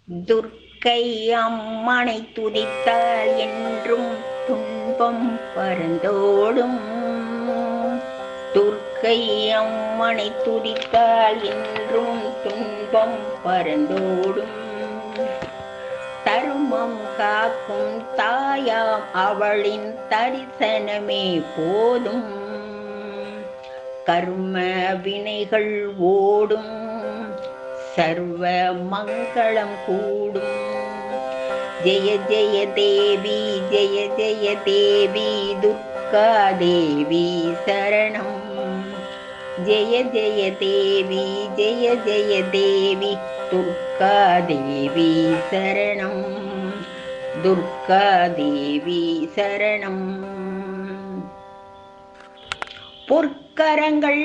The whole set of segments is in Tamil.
துர்க்கை அம்மனை துதித்தால் என்றும் துன்பம் பறந்தோடும். துர்க்கை அம்மனை துதித்தால் என்றும் துன்பம் பறந்தோடும். தருமம் காக்கும் தாயாம் அவளின் தரிசனமே போதும். கர்ம வினைகள் ஓடும், சர்வ மங்களம் கூடும். ஜெய ஜெய தேவி ஜெய ஜெய தேவி துர்கா தேவி சரணம். ஜெய ஜெய தேவி ஜெய ஜெய தேவி துர்கா தேவி சரணம். துர்கா தேவி சரணம். பொற்கரங்கள்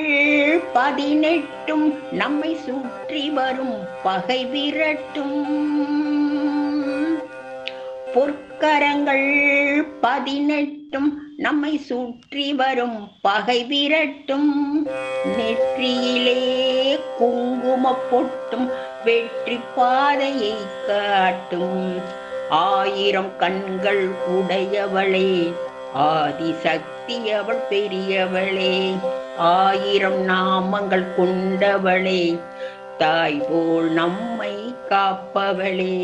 18 நம்மை சுற்றி வரும் பகை விரட்டும். பொற்கரங்கள் 18 நம்மை சுற்றி வரும் பகை விரட்டும். நெற்றியிலே குங்கும பொட்டும் வெற்றி பாதையை காட்டும். 1000 கண்கள் உடையவளே ஆதிசக்தி அவள் பெரியவளே. 1000 நாமங்கள் கொண்டவளே தாய் போல் நம்மை காப்பவளே.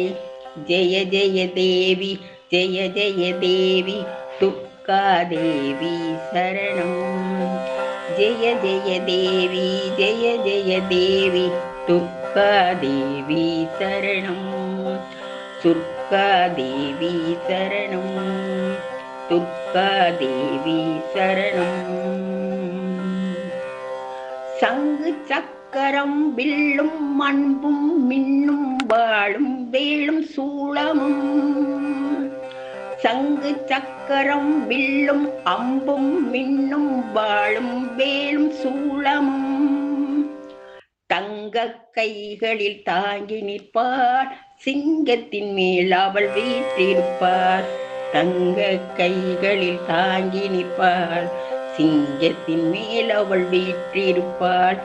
ஜெய ஜெய தேவி ஜெய ஜெய தேவி துர்கா தேவி சரணம். ஜெய ஜெய தேவி ஜெய ஜெய தேவி துர்கா தேவி சரணம். துர்கா தேவி சரணம். துர்கா தேவி சரணம். சங்கு சக்கரம் வில்லும் அன்பும் மின்னும் வாழும் வேலும் சூளமும். சங்கு சக்கரம் வில்லும் அம்பும் மின்னும் வாழும் வேலும் சூளமும். தங்க கைகளில் தாங்கி நிற்பார், சிங்கத்தின் மேல் அவள் வீற்றிருப்பார். தங்க கைகளில் தாங்கி நிற்பாள், சிங்கத்தின் மேல் அவள் வீற்றிருப்பாள்.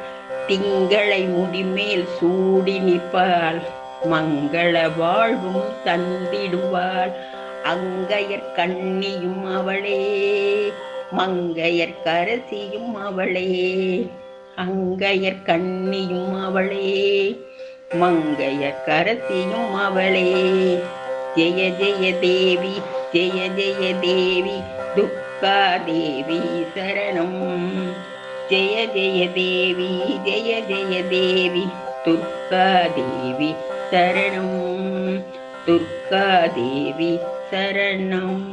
திங்களை முடிமேல் சூடி நிற்பாள், மங்கள வாழ்வும் தந்திடுவாள். அங்கையர் கண்ணியும் அவளே, மங்கையர் கரசியும் அவளே. அங்கையர் கண்ணியும் அவளே, மங்கையர் கரசியும் அவளே. ஜெய ஜெய தேவி ஜெய ஜெய தேவி துர்கா தேவி சரணம். ஜெய ஜெய தேவி ஜெய ஜெய தேவி துர்கா தேவி சரணம். துர்கா தேவி சரணம்.